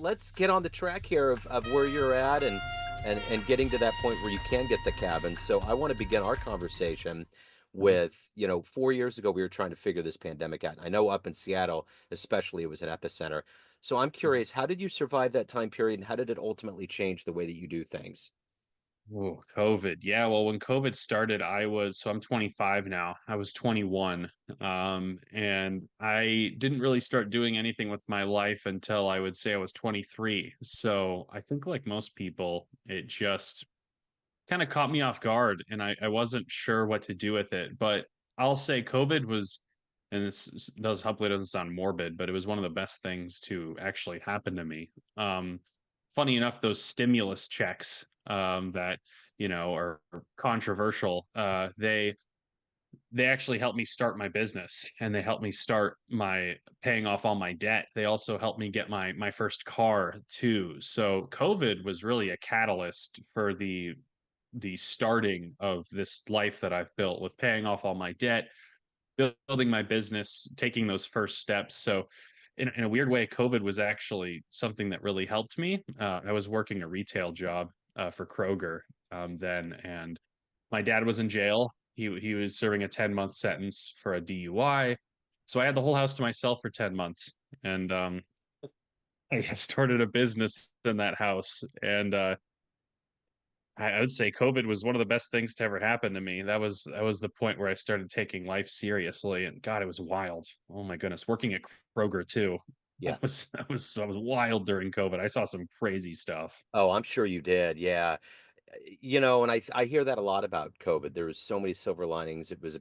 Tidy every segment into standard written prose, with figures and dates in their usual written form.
let's get on the track here of where you're at and getting to that point where you can get the cabin. So I want to begin our conversation with, 4 years ago we were trying to figure this pandemic out. I know up in Seattle, especially, it was an epicenter. So I'm Mhm. curious, how did you survive that time period and how did it ultimately change the way that you do things? Oh, COVID. Yeah, well, when COVID started, I'm 25 now. I was 21. And I didn't really start doing anything with my life until I would say I was 23. So I think like most people, it just kind of caught me off guard and I wasn't sure what to do with it. But I'll say COVID was, and this does hopefully doesn't sound morbid, but it was one of the best things to actually happen to me. Um, Funny enough, those stimulus checks that are controversial, they actually helped me start my business and they helped me start my paying off all my debt. They also helped me get my first car too. So COVID was really a catalyst for the starting of this life that I've built with paying off all my debt, building my business, taking those first steps. So in a weird way, COVID was actually something that really helped me. I was working a retail job for Kroger then, and my dad was in jail. He was serving a 10-month sentence for a DUI. So I had the whole house to myself for 10 months. And I started a business in that house. And I would say COVID was one of the best things to ever happen to me. That was the point where I started taking life seriously. And God, it was wild. Oh my goodness. Working at Kroger too. Yeah. I was wild during COVID. I saw some crazy stuff. Oh, I'm sure you did. Yeah. And I hear that a lot about COVID. There was so many silver linings. It was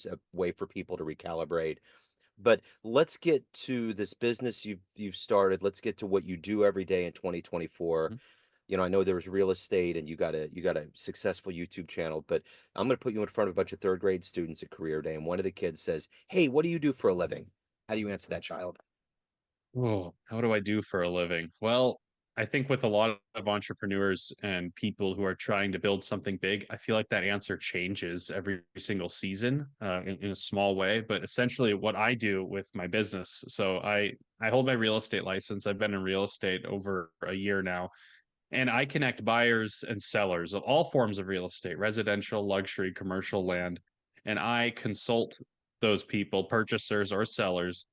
a way for people to recalibrate. But let's get to this business you've started. Let's get to what you do every day in 2024. I know there was real estate and you got a successful YouTube channel, but I'm going to put you in front of a bunch of third grade students at career day and one of the kids says, "Hey, what do you do for a living?" How do you answer that child? Oh, what do I do for a living? Well, I think with a lot of entrepreneurs and people who are trying to build something big, I feel like that answer changes every single season in a small way. But essentially, what I do with my business, so I hold my real estate license. I've been in real estate over a year now, and I connect buyers and sellers of all forms of real estate, residential, luxury, commercial land, and I consult those people, purchasers or sellers,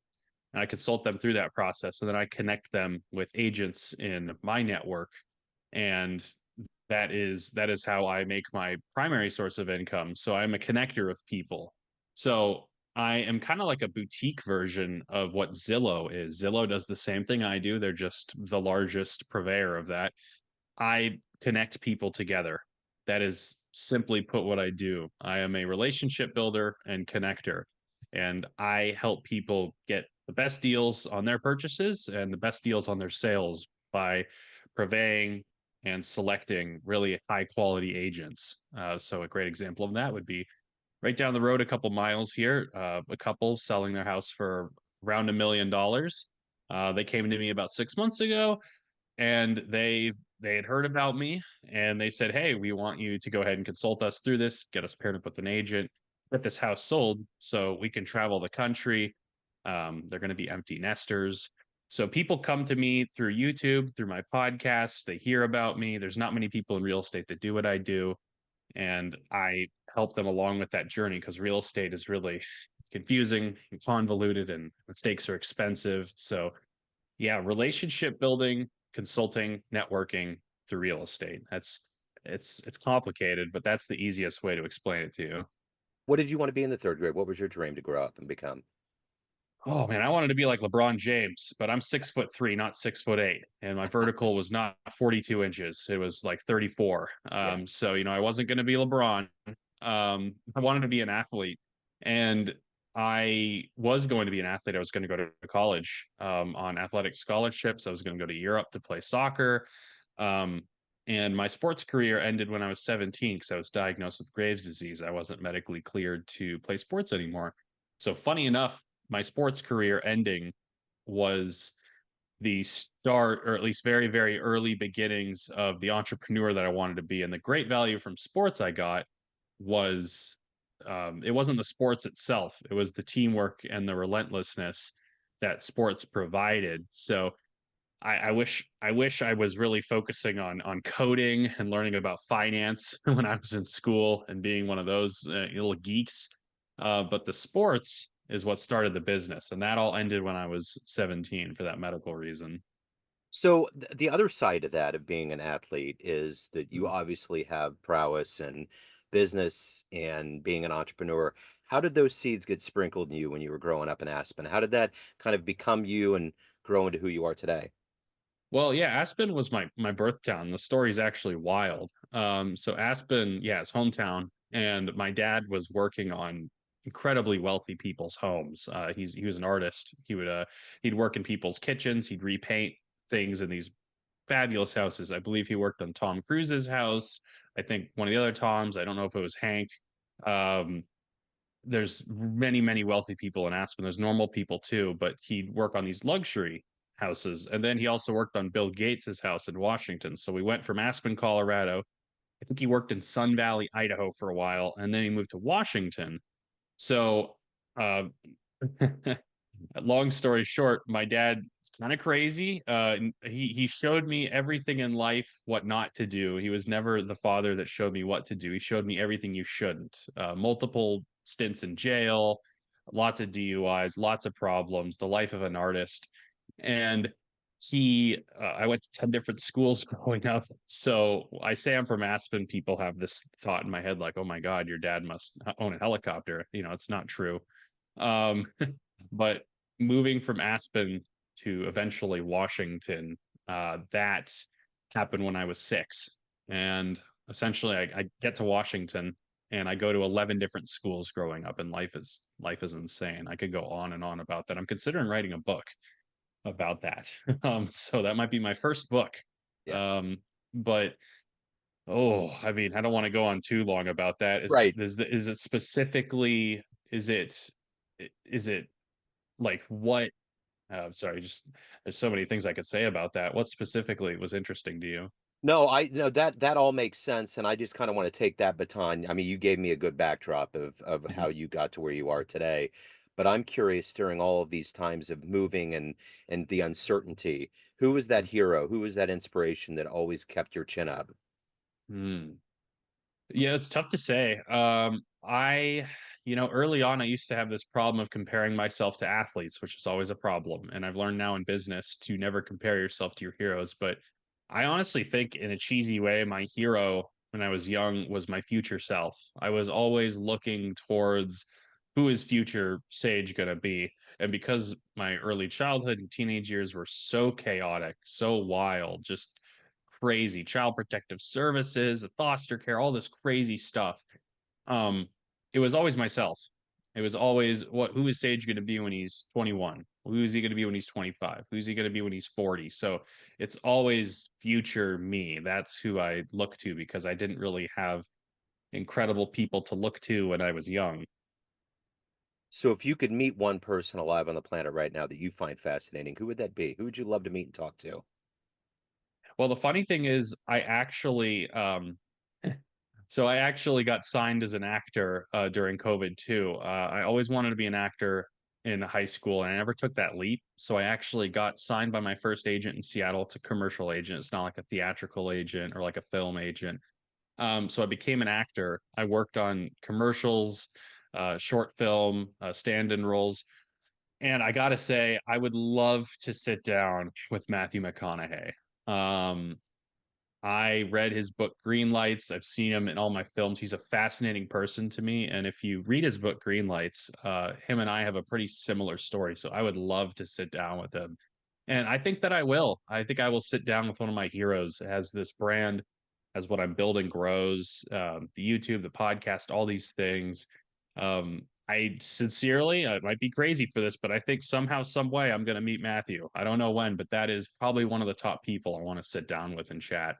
and I consult them through that process. And then I connect them with agents in my network. And that is how I make my primary source of income. So I'm a connector of people. So I am kind of like a boutique version of what Zillow is. Zillow does the same thing I do. They're just the largest purveyor of that. I connect people together. That is simply put what I do. I am a relationship builder and connector, and I help people get the best deals on their purchases and the best deals on their sales by purveying and selecting really high quality agents. So, a great example of that would be right down the road, a couple miles here, a couple selling their house for around $1 million. They came to me about 6 months ago and they had heard about me and they said, "Hey, we want you to go ahead and consult us through this, get us paired up with an agent, get this house sold so we can travel the country." They're going to be empty nesters. So people come to me through YouTube, through my podcast, they hear about me. There's not many people in real estate that do what I do, and I help them along with that journey because real estate is really confusing and convoluted and mistakes are expensive. So yeah, relationship building, consulting, networking through real estate. It's complicated, but that's the easiest way to explain it to you. What did you want to be in the third grade? What was your dream to grow up and become? Oh man, I wanted to be like LeBron James, but I'm 6'3", not 6'8", and my vertical was not 42 inches. It was like 34. Yeah. So I wasn't going to be LeBron. I wanted to be an athlete, and I was going to be an athlete. I was going to go to college on athletic scholarships. I was going to go to Europe to play soccer. Um, and my sports career ended when I was 17 because I was diagnosed with Graves' disease. I wasn't medically cleared to play sports anymore. So funny enough, my sports career ending was the start, or at least very, very early beginnings of the entrepreneur that I wanted to be. And the great value from sports I got was it wasn't the sports itself, it was the teamwork and the relentlessness that sports provided. So I wish I was really focusing on coding and learning about finance when I was in school and being one of those little geeks. But the sports is what started the business, and that all ended when I was 17 for that medical reason. So the other side of that of being an athlete is that you Mm. obviously have prowess in business and being an entrepreneur. How did those seeds get sprinkled in you when you were growing up in Aspen? How did that kind of become you and grow into who you are today? Well, yeah, Aspen was my birth town. The story's actually wild. So Aspen, yeah, it's hometown, and my dad was working on incredibly wealthy people's homes. He was an artist. He'd work in people's kitchens. He'd repaint things in these fabulous houses. I believe he worked on Tom Cruise's house. I think one of the other Toms. I don't know if it was Hank. Um, there's many wealthy people in Aspen. There's normal people too, but he'd work on these luxury houses, and then he also worked on Bill Gates's house in Washington. So we went from Aspen, Colorado. I think he worked in Sun Valley, Idaho for a while, and then he moved to Washington. So, uh, long story short, my dad is kind of crazy. He showed me everything in life, what not to do. He was never the father that showed me what to do. He showed me everything you shouldn't. Multiple stints in jail, lots of DUIs, lots of problems, the life of an artist, and I went to 10 different schools growing up. So I say I'm from Aspen. People have this thought in my head like, oh my God, your dad must own a helicopter. It's not true. Um, but moving from Aspen to eventually Washington, that happened when I was 6. And essentially, I get to Washington and I go to 11 different schools growing up, and life is insane. I could go on and on about that. I'm considering writing a book about that. So that might be my first book. Yeah. Um, but oh, I mean, I don't want to go on too long about that. Right. Is it specifically? Is it is it like what sorry, just there's so many things I could say about that. What specifically was interesting to you? No, I no that all makes sense, and I just kind of want to take that baton. I mean, you gave me a good backdrop of how Mhm. you got to where you are today, but I'm curious during all of these times of moving and the uncertainty, who was that hero? Who was that inspiration that always kept your chin up? Mm. Yeah, it's tough to say. Early on, I used to have this problem of comparing myself to athletes, which is always a problem. And I've learned now in business to never compare yourself to your heroes. But I honestly think, in a cheesy way, my hero when I was young was my future self. I was always looking towards who is future Sage going to be. And because my early childhood and teenage years were so chaotic, so wild, just crazy child protective services, foster care, all this crazy stuff. Um, it was always myself. It was always who is Sage going to be when he's 21? Who is he going to be when he's 25? Who's he going to be when he's 40? So it's always future me. That's who I look to because I didn't really have incredible people to look to when I was young. So if you could meet one person alive on the planet right now that you find fascinating, who would that be? Who would you love to meet and talk to? Well, the funny thing is, I actually got signed as an actor during COVID too. I always wanted to be an actor in high school, and I never took that leap. So I actually got signed by my first agent in Seattle. It's a commercial agent. It's not like a theatrical agent or like a film agent. So I became an actor. I worked on commercials, short film, stand-in roles. And I gotta say, I would love to sit down with Matthew McConaughey. Um, I read his book Green Lights. I've seen him in all my films. He's a fascinating person to me. And if you read his book Green Lights, him and I have a pretty similar story. So I would love to sit down with him. And I think that I will. I think I will sit down with one of my heroes as this brand, as what I'm building grows, the YouTube, the podcast, all these things. I sincerely, I might be crazy for this, but I think somehow, some way, I'm going to meet Matthew. I don't know when, but that is probably one of the top people I want to sit down with and chat.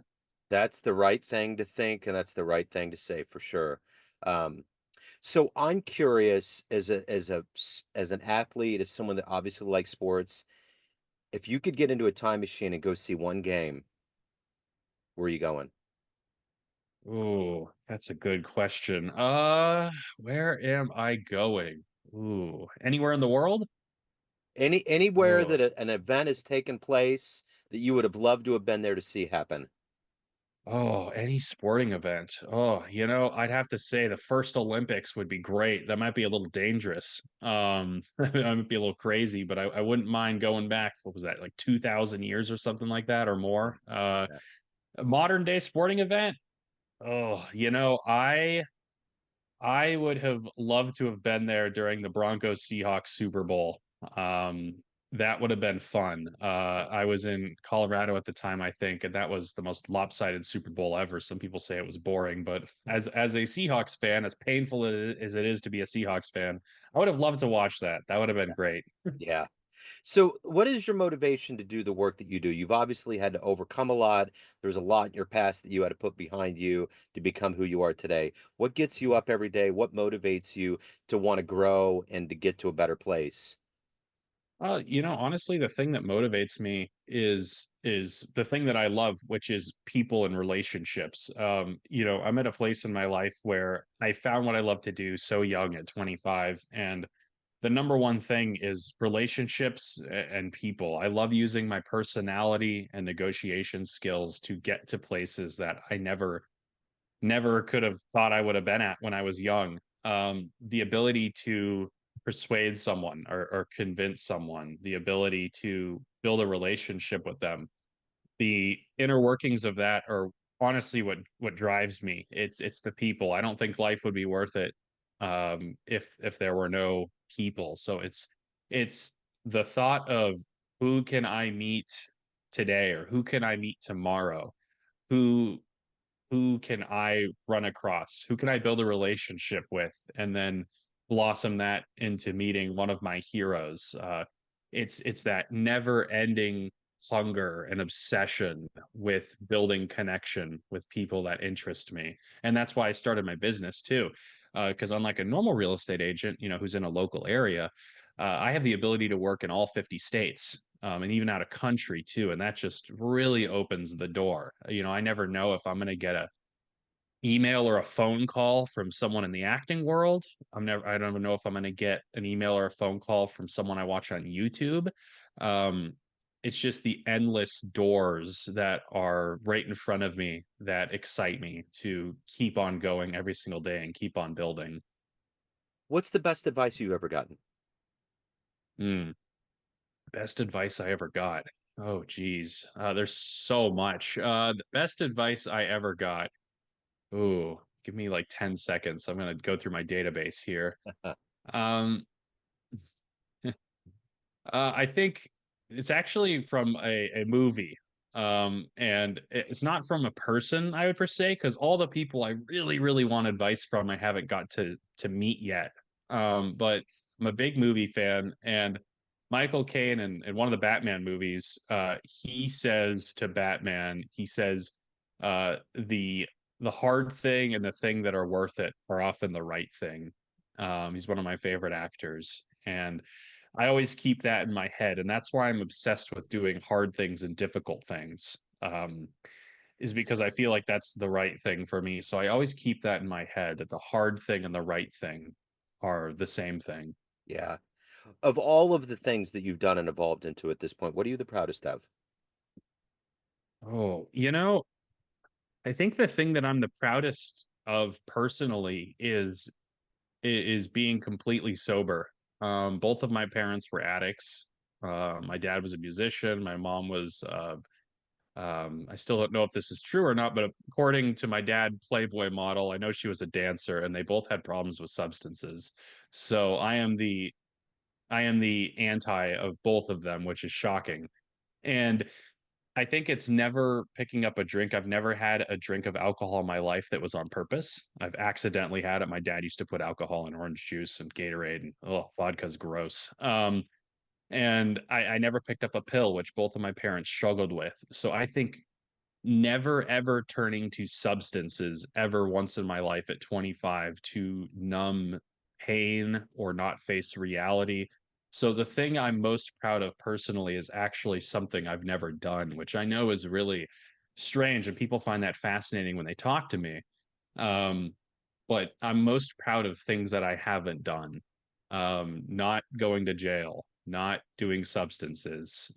That's the right thing to think, and that's the right thing to say for sure. Um, so I'm curious as an athlete, as someone that obviously likes sports, if you could get into a time machine and go see one game, where are you going? Ooh, that's a good question. Where am I going? Ooh, anywhere in the world? Anywhere that Oh, an event has taken place that you would have loved to have been there to see happen? Oh, any sporting event. Oh, I'd have to say the first Olympics would be great. That might be a little dangerous. That might be a little crazy, but I wouldn't mind going back. What was that, like 2000 years or something like that or more? Yeah. A modern day sporting event. Oh, I would have loved to have been there during the Broncos Seahawks Super Bowl. That would have been fun. I was in Colorado at the time, I think, and that was the most lopsided Super Bowl ever. Some people say it was boring, but as a Seahawks fan, as painful as it is to be a Seahawks fan, I would have loved to watch that. That would have been great. Yeah. So, what is your motivation to do the work that you do? You've obviously had to overcome a lot. There's a lot in your past that you had to put behind you to become who you are today. What gets you up every day? What motivates you to want to grow and to get to a better place? Honestly, the thing that motivates me is the thing that I love, which is people and relationships. I'm at a place in my life where I found what I love to do so young at 25, and the number one thing is relationships and people. I love using my personality and negotiation skills to get to places that I never could have thought I would have been at when I was young. The ability to persuade someone or convince someone, the ability to build a relationship with them, the inner workings of that are honestly what drives me. It's the people. I don't think life would be worth it if there were no people. So it's the thought of who can I meet today or who can I meet tomorrow? Who who can I run across? Who can I build a relationship with? And then blossom that into meeting one of my heroes. It's that never ending hunger and obsession with building connection with people that interest me. And that's why I started my business too. Because unlike a normal real estate agent, who's in a local area, I have the ability to work in all 50 states. And even out of country too, and that just really opens the door. I never know if I'm going to get a email or a phone call from someone in the acting world. I don't even know if I'm going to get an email or a phone call from someone I watch on YouTube. Um, it's just the endless doors that are right in front of me that excite me to keep on going every single day and keep on building. What's the best advice you've ever gotten? Mm, best advice I ever got. Oh, geez. There's so much. The best advice I ever got. Ooh, give me like 10 seconds. I'm going to go through my database here. Um, I think it's actually from a movie. And it's not from a person, I would per se, because all the people I really, really want advice from, I haven't got to meet yet. But I'm a big movie fan, and Michael Caine in one of the Batman movies, he says to Batman, he says, the hard thing and the thing that are worth it are often the right thing. He's one of my favorite actors, and I always keep that in my head, and that's why I'm obsessed with doing hard things and difficult things. Is because I feel like that's the right thing for me. So I always keep that in my head that the hard thing and the right thing are the same thing. Yeah. Of all of the things that you've done and evolved into at this point, what are you the proudest of? Oh, I think the thing that I'm the proudest of personally is being completely sober. Both of my parents were addicts. My dad was a musician. My mom was I still don't know if this is true or not, but according to my dad, Playboy model, I know she was a dancer, and they both had problems with substances. So I am the anti of both of them, which is shocking. And I think it's never picking up a drink. I've never had a drink of alcohol in my life that was on purpose. I've accidentally had it. My dad used to put alcohol in orange juice and Gatorade, and oh, vodka's gross. And I never picked up a pill, which both of my parents struggled with. So I think never ever turning to substances ever once in my life at 25 to numb pain or not face reality. So the thing I'm most proud of personally is actually something I've never done, which I know is really strange and people find that fascinating when they talk to me. Um, but I'm most proud of things that I haven't done. Not going to jail, not doing substances,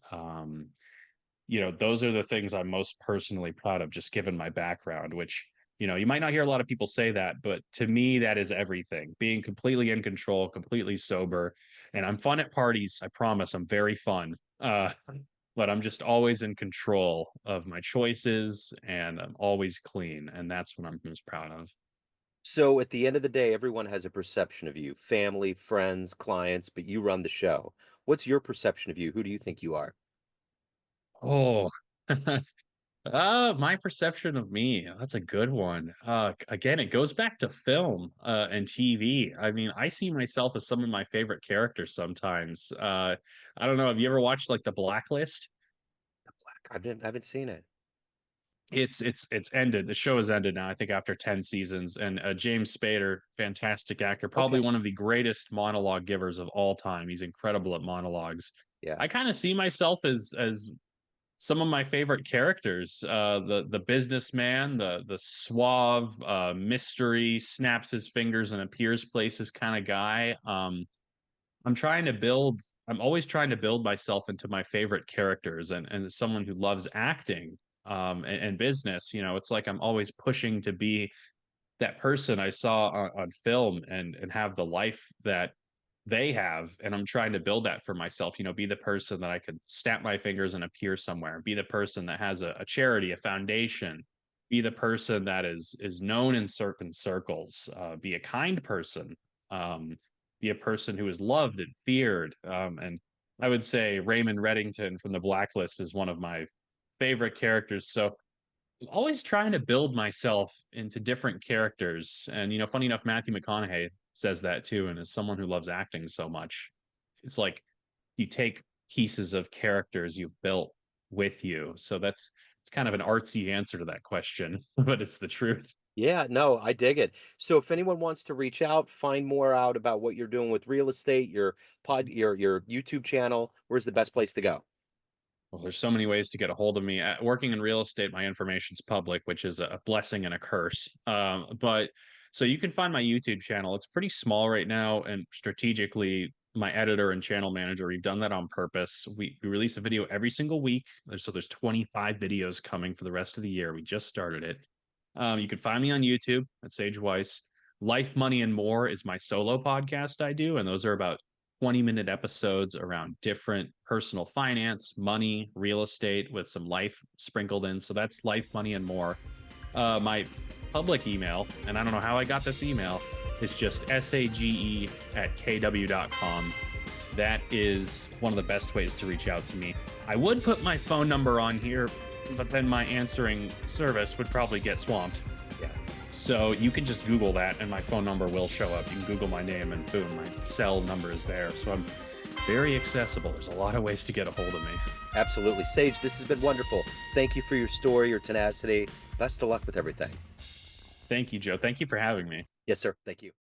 those are the things I'm most personally proud of, just given my background, which, you might not hear a lot of people say that, but to me, that is everything. Being completely in control, completely sober. And I'm fun at parties. I promise I'm very fun. But I'm just always in control of my choices and I'm always clean. And that's what I'm most proud of. So at the end of the day, everyone has a perception of you, family, friends, clients, but you run the show. What's your perception of you? Who do you think you are? Oh, my perception of me, that's a good one. Again, it goes back to film, and TV. I mean, I see myself as some of my favorite characters sometimes. I don't know, have you ever watched like The Blacklist? I haven't seen it. It's ended. The show has ended now, I think after 10 seasons. And James Spader, fantastic actor, Okay. probably one of the greatest monologue givers of all time. He's incredible at monologues. Yeah. I kind of see myself as some of my favorite characters. The businessman, the suave, mystery, snaps his fingers and appears places kind of guy. I'm trying to build. I'm always trying to build myself into my favorite characters, and as someone who loves acting, and business, it's like I'm always pushing to be that person I saw on film and have the life that they have. And I'm trying to build that for myself, be the person that I could snap my fingers and appear somewhere, be the person that has a charity, a foundation, be the person that is known in certain circles, be a kind person, um, be a person who is loved and feared. And I would say Raymond Reddington from The Blacklist is one of my favorite characters. So always trying to build myself into different characters. And, funny enough, Matthew McConaughey says that too. And as someone who loves acting so much, it's like you take pieces of characters you've built with you. So it's kind of an artsy answer to that question, but it's the truth. Yeah, no, I dig it. So if anyone wants to reach out, find more out about what you're doing with real estate, your YouTube channel, where's the best place to go? Well, there's so many ways to get a hold of me. Working in real estate, my information's public, which is a blessing and a curse. But so you can find my YouTube channel. It's pretty small right now, and strategically, my editor and channel manager, we've done that on purpose. We release a video every single week. So there's 25 videos coming for the rest of the year. We just started it. You can find me on YouTube at Sage Weiss. Life, Money, and More is my solo podcast I do, and those are about 20-minute episodes around different personal finance, money, real estate with some life sprinkled in. So that's Life, Money, and More. My public email, and I don't know how I got this email, is just sage@kw.com. That is one of the best ways to reach out to me. I would put my phone number on here, but then my answering service would probably get swamped. Yeah. So you can just Google that and my phone number will show up. You can Google my name and boom, my cell number is there. So I'm very accessible. There's a lot of ways to get a hold of me. Absolutely. Sage, this has been wonderful. Thank you for your story, your tenacity. Best of luck with everything. Thank you, Joe. Thank you for having me. Yes, sir. Thank you.